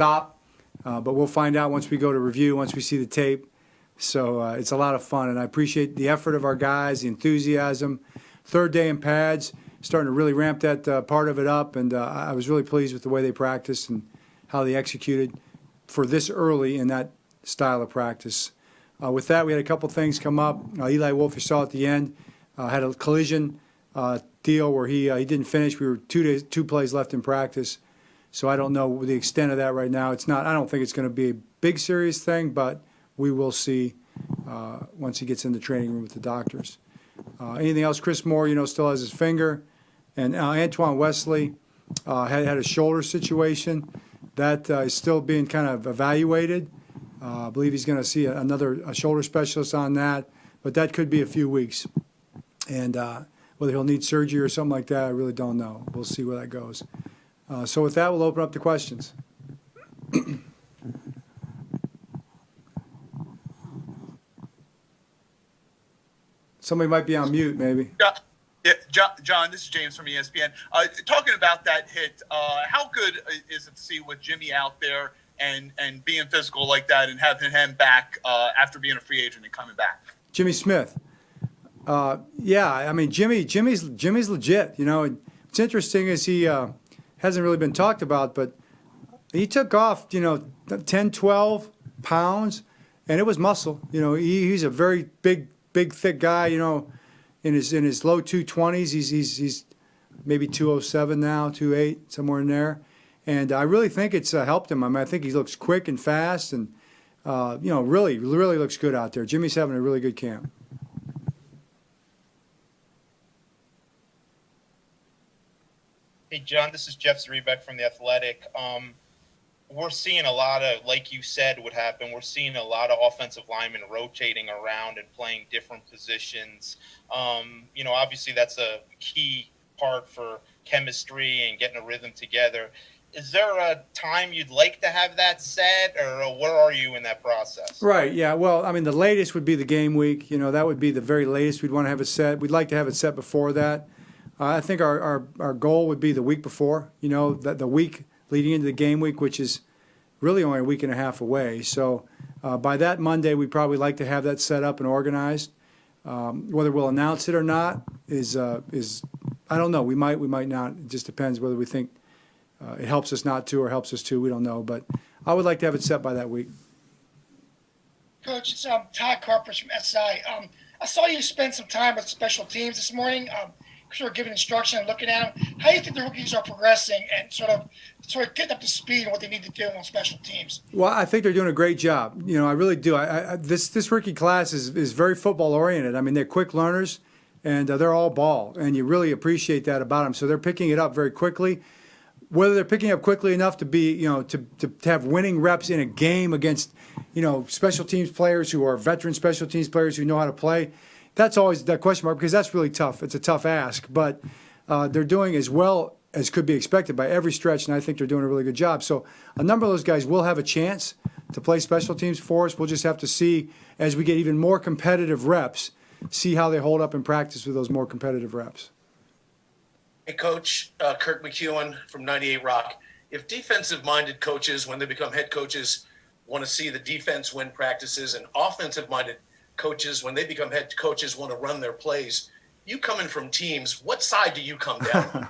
stop, but we'll find out once we go to review, once we see the tape. So it's a lot of fun, and I appreciate the effort of our guys, the enthusiasm. Third day in pads, starting to really ramp that part of it up, and I was really pleased with the way they practiced and how they executed for this early in that style of practice. With that, we had a couple things come up. Eli Wolf, you saw at the end, had a collision deal where he didn't finish. We were 2 plays left in practice, so I don't know the extent of that right now. It's not. I don't think it's going to be a big serious thing, but we will see once he gets in the training room with the doctors. Anything else? Chris Moore, still has his finger, and Antoine Wesley had a shoulder situation that is still being kind of evaluated. I believe he's going to see a shoulder specialist on that, but that could be a few weeks. And whether he'll need surgery or something like that, I really don't know. We'll see where that goes. So with that, we'll open up to questions. Somebody might be on mute, maybe. Yeah, John, this is James from ESPN. Talking about that hit, how good is it to see with Jimmy out there and being physical like that and having him back after being a free agent and coming back? Jimmy Smith. Yeah, I mean, Jimmy's legit. What's interesting is he hasn't really been talked about, but he took off, 10, 12 pounds, and it was muscle. He's a very big, thick guy. In his low 220s, he's maybe 207 now, 208, somewhere in there. And I really think it's helped him. I mean, I think he looks quick and fast, and really looks good out there. Jimmy's having a really good camp. Hey, John, this is Jeff Zrebeck from The Athletic. We're seeing a lot of, like you said would happen, we're seeing a lot of offensive linemen rotating around and playing different positions. Obviously that's a key part for chemistry and getting a rhythm together. Is there a time you'd like to have that set, or where are you in that process? Right, yeah. Well, I mean, the latest would be the game week. That would be the very latest we'd want to have it set. We'd like to have it set before that. I think our goal would be the week before, the week leading into the game week, which is really only a week and a half away. So by that Monday, we'd probably like to have that set up and organized. Whether we'll announce it or not is I don't know. We might not. It just depends whether we think it helps us not to or helps us to. We don't know. But I would like to have it set by that week. Coach, it's Todd Carpenter from SI. I saw you spend some time with special teams this morning. Sort of giving instruction and looking at them. How do you think the rookies are progressing and sort of getting up to speed on what they need to do on special teams? Well, I think they're doing a great job. I really do. This rookie class is very football oriented. I mean, they're quick learners, and they're all ball, and you really appreciate that about them. So they're picking it up very quickly. Whether they're picking up quickly enough to be, to have winning reps in a game against, special teams players who are veteran special teams players who know how to play. That's always that question mark, because that's really tough. It's a tough ask, but they're doing as well as could be expected by every stretch, and I think they're doing a really good job. So a number of those guys will have a chance to play special teams for us. We'll just have to see, as we get even more competitive reps, see how they hold up in practice with those more competitive reps. Hey, Coach, Kirk McEwen from 98 Rock. If defensive-minded coaches, when they become head coaches, want to see the defense win practices, and offensive-minded coaches, when they become head coaches, want to run their plays, you coming from teams, what side do you come down?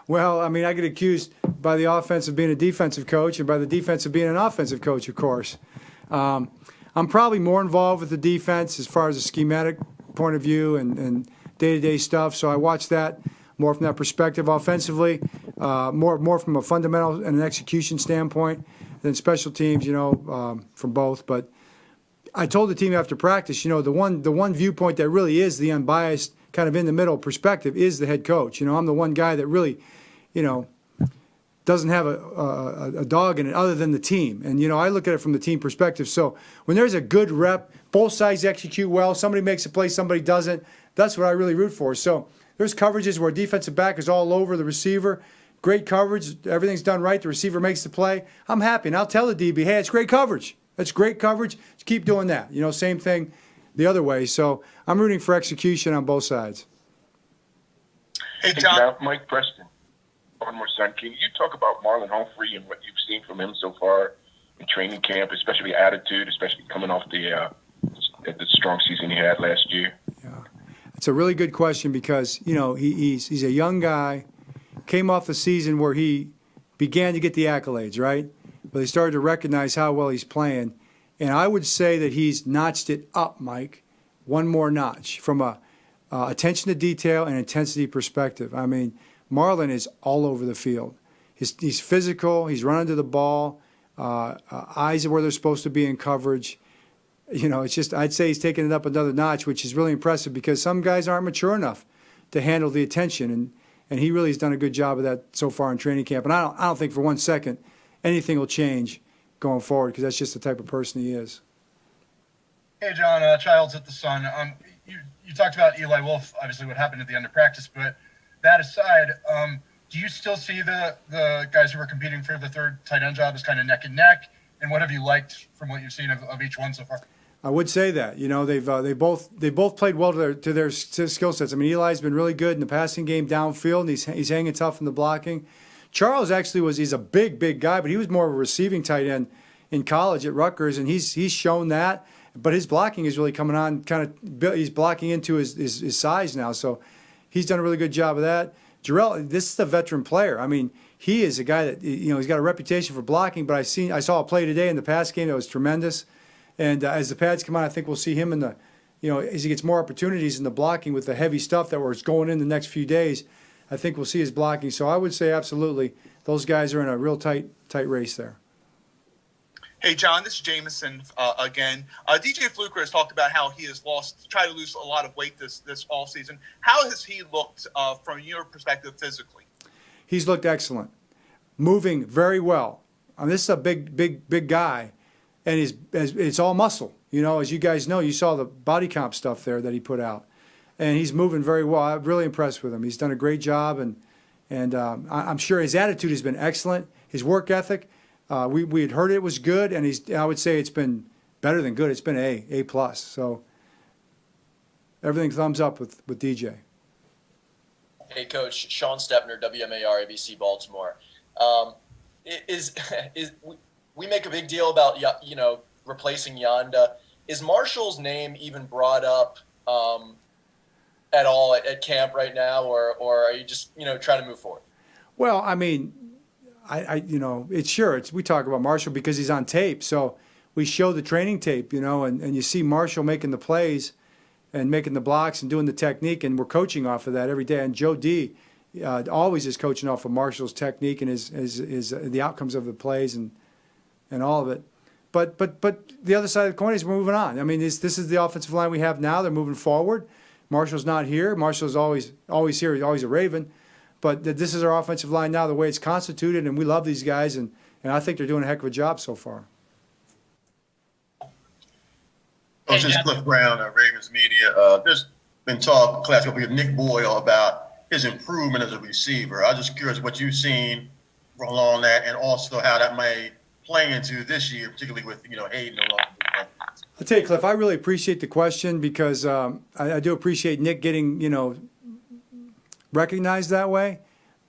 Well, I mean, I get accused by the offense of being a defensive coach and by the defense of being an offensive coach, of course. I'm probably more involved with the defense as far as a schematic point of view and day-to-day stuff, so I watch that more from that perspective. Offensively, more from a fundamental and an execution standpoint than special teams, from both. But I told the team after practice, the one viewpoint that really is the unbiased, kind of in the middle perspective is the head coach. I'm the one guy that really, doesn't have a dog in it other than the team. And, I look at it from the team perspective. So when there's a good rep, both sides execute well, somebody makes a play, somebody doesn't, that's what I really root for. So there's coverages where defensive back is all over the receiver, great coverage, everything's done right, the receiver makes the play. I'm happy, and I'll tell the DB, hey, it's great coverage. That's great coverage. Just keep doing that. Same thing the other way. So I'm rooting for execution on both sides. Hey, John. Mike Preston. One more son. Can you talk about Marlon Humphrey and what you've seen from him so far in training camp, especially attitude, especially coming off the strong season he had last year? Yeah, it's a really good question because he's a young guy, came off the season where he began to get the accolades, right? But they started to recognize how well he's playing, and I would say that he's notched it up, Mike, one more notch from a attention to detail and intensity perspective. I mean, Marlon is all over the field. He's physical. He's running to the ball. Eyes are where they're supposed to be in coverage. It's just I'd say he's taking it up another notch, which is really impressive because some guys aren't mature enough to handle the attention, and he really has done a good job of that so far in training camp. And I don't think for 1 second anything will change going forward because that's just the type of person he is. Hey, John, Childs at the Sun. You talked about Eli Wolf, obviously what happened at the end of practice, but that aside, do you still see the guys who were competing for the third tight end job as kind of neck and neck? And what have you liked from what you've seen of each one so far? I would say that they both played well to their skill sets. I mean, Eli's been really good in the passing game downfield, and he's hanging tough in the blocking. Charles actually he's a big guy, but he was more of a receiving tight end in college at Rutgers, and he's shown that. But his blocking is really coming on. He's blocking into his size now, so he's done a really good job of that. Jarrell, this is a veteran player. I mean, he is a guy that he's got a reputation for blocking. But I saw a play today in the pass game that was tremendous. And as the pads come on, I think we'll see him in as he gets more opportunities in the blocking with the heavy stuff that was going in the next few days. I think we'll see his blocking. So I would say absolutely, those guys are in a real tight race there. Hey, John, this is Jameson again. DJ Fluker has talked about how he has tried to lose a lot of weight this offseason. How has he looked from your perspective physically? He's looked excellent, moving very well. This is a big guy, and it's all muscle. As you guys know, you saw the body comp stuff there that he put out, and he's moving very well. I'm really impressed with him. He's done a great job, and I'm sure his attitude has been excellent. His work ethic. We had heard it was good, and I would say it's been better than good. It's been A+. So everything thumbs up with DJ. Hey, Coach, Sean Stepner, WMAR, ABC Baltimore. We make a big deal about replacing Yanda. Is Marshall's name even brought up at all at camp right now, or are you just trying to move forward? Well, I mean. We talk about Marshall because he's on tape. So we show the training tape, and you see Marshall making the plays and making the blocks and doing the technique, and we're coaching off of that every day. And Joe D always is coaching off of Marshall's technique and his the outcomes of the plays and all of it. But the other side of the coin is we're moving on. I mean, this is the offensive line we have now. They're moving forward. Marshall's not here. Marshall's always here. He's always a Raven. But this is our offensive line now, the way it's constituted, and we love these guys, and I think they're doing a heck of a job so far. This is Cliff Brown at Ravens Media. There's been talk class with Nick Boyle about his improvement as a receiver. I'm just curious what you've seen along that, and also how that may play into this year, particularly with Hayden along. I'll tell you, Cliff, I really appreciate the question because I do appreciate Nick getting recognized that way,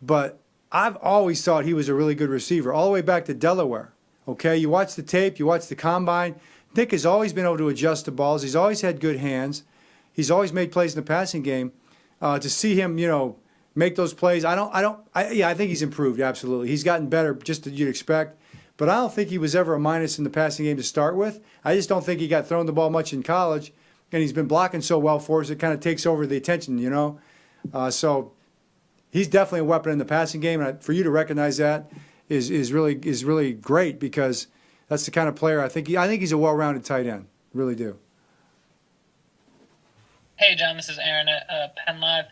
but I've always thought he was a really good receiver all the way back to Delaware. Okay, you watch the tape, you watch the combine. Nick has always been able to adjust to balls. He's always had good hands. He's always made plays in the passing game. To see him, make those plays, I think he's improved absolutely. He's gotten better, just as you'd expect. But I don't think he was ever a minus in the passing game to start with. I just don't think he got thrown the ball much in college, and he's been blocking so well for us it kind of takes over the attention, So he's definitely a weapon in the passing game, and for you to recognize that is really great because that's the kind of player I think he's a well-rounded tight end. Really do. Hey, John, this is Aaron at Penn Live.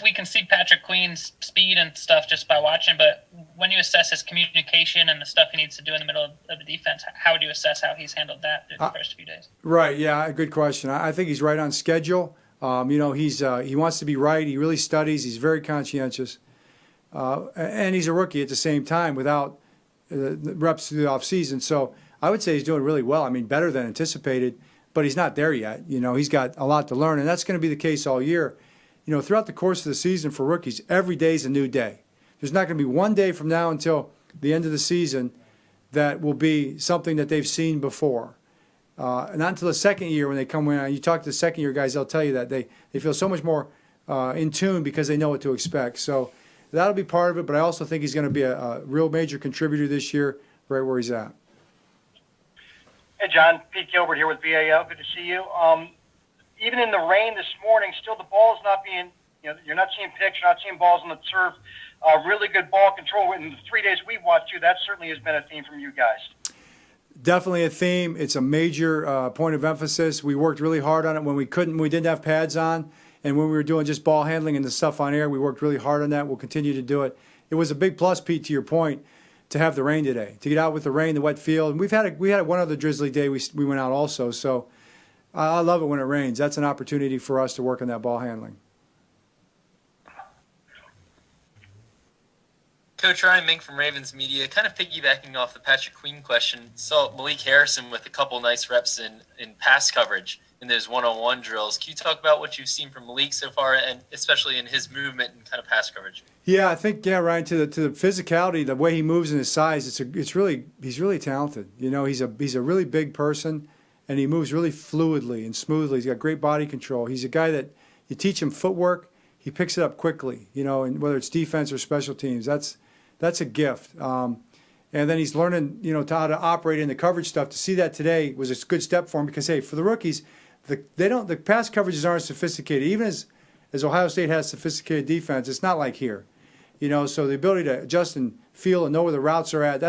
We can see Patrick Queen's speed and stuff just by watching, but when you assess his communication and the stuff he needs to do in the middle of the defense, how would you assess how he's handled that through the first few days? Right, yeah, good question. I think he's right on schedule. He wants to be right. He really studies. He's very conscientious. And he's a rookie at the same time without the reps through the offseason. So I would say he's doing really well. I mean, better than anticipated, but he's not there yet. He's got a lot to learn, and that's going to be the case all year. Throughout the course of the season for rookies, every day is a new day. there's not going to be one day from now until the end of the season that will be something that they've seen before. Not until the second year when they come in. You talk to the second year guys, they'll tell you that they feel so much more in tune because they know what to expect. So that'll be part of it, but I also think he's going to be a real major contributor this year right where he's at. Hey, John. Pete Gilbert here with BAL. Good to see you. Even in the rain this morning, still the ball is not being, you're not seeing picks, you're not seeing balls on the turf. Really good ball control. In the 3 days we've watched you, that certainly has been a theme from you guys. Definitely a theme. It's a major point of emphasis. We worked really hard on it when we didn't have pads on, and when we were doing just ball handling and the stuff on air, we worked really hard on that. We'll continue to do it. It was a big plus, Pete, to your point, to have the rain today, to get out with the rain, the wet field. And we had one other drizzly day we went out also. So I love it when it rains. That's an opportunity for us to work on that ball handling. Coach Ryan Mink from Ravens Media, kind of piggybacking off the Patrick Queen question, saw Malik Harrison with a couple nice reps in pass coverage in those one-on-one drills. Can you talk about what you've seen from Malik so far, and especially in his movement and kind of pass coverage? Yeah, I think Ryan, to the physicality, the way he moves and his size, he's really talented. He's a really big person, and he moves really fluidly and smoothly. He's got great body control. He's a guy that you teach him footwork, he picks it up quickly. And whether it's defense or special teams, that's a gift. And then he's learning, how to operate in the coverage stuff. To see that today was a good step for him because, hey, for the rookies, the pass coverages aren't sophisticated. Even as Ohio State has sophisticated defense, it's not like here. So the ability to adjust and feel and know where the routes are at,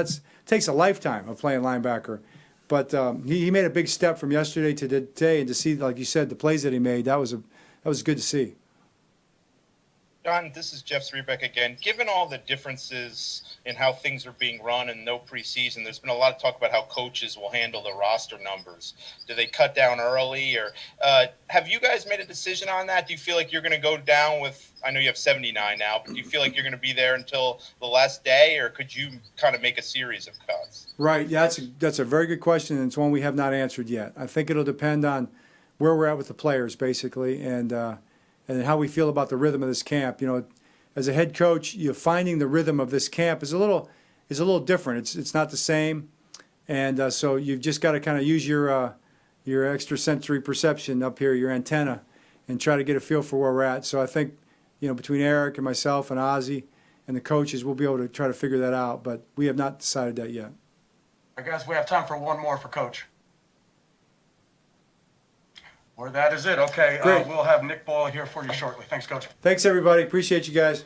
takes a lifetime of playing linebacker. But he made a big step from yesterday to today, and to see, like you said, the plays that he made, that was good to see. John, this is Jeff Zrebeck again. Given all the differences in how things are being run and no preseason, there's been a lot of talk about how coaches will handle the roster numbers. Do they cut down early? Or have you guys made a decision on that? Do you feel like you're going to go down with, I know you have 79 now, but do you feel like you're going to be there until the last day, or could you kind of make a series of cuts? Right. Yeah, that's a very good question, and it's one we have not answered yet. I think it'll depend on where we're at with the players, basically, and how we feel about the rhythm of this camp. As a head coach, finding the rhythm of this camp is a little different. It's not the same, and so you've just got to kind of use your extrasensory perception up here, your antenna, and try to get a feel for where we're at. So I think between Eric and myself and Ozzie and the coaches, we'll be able to try to figure that out. But we have not decided that yet. All right, guys, we have time for one more for Coach. Or that is it. Okay, Great. We'll have Nick Boyle here for you shortly. Thanks, Coach. Thanks, everybody. Appreciate you guys.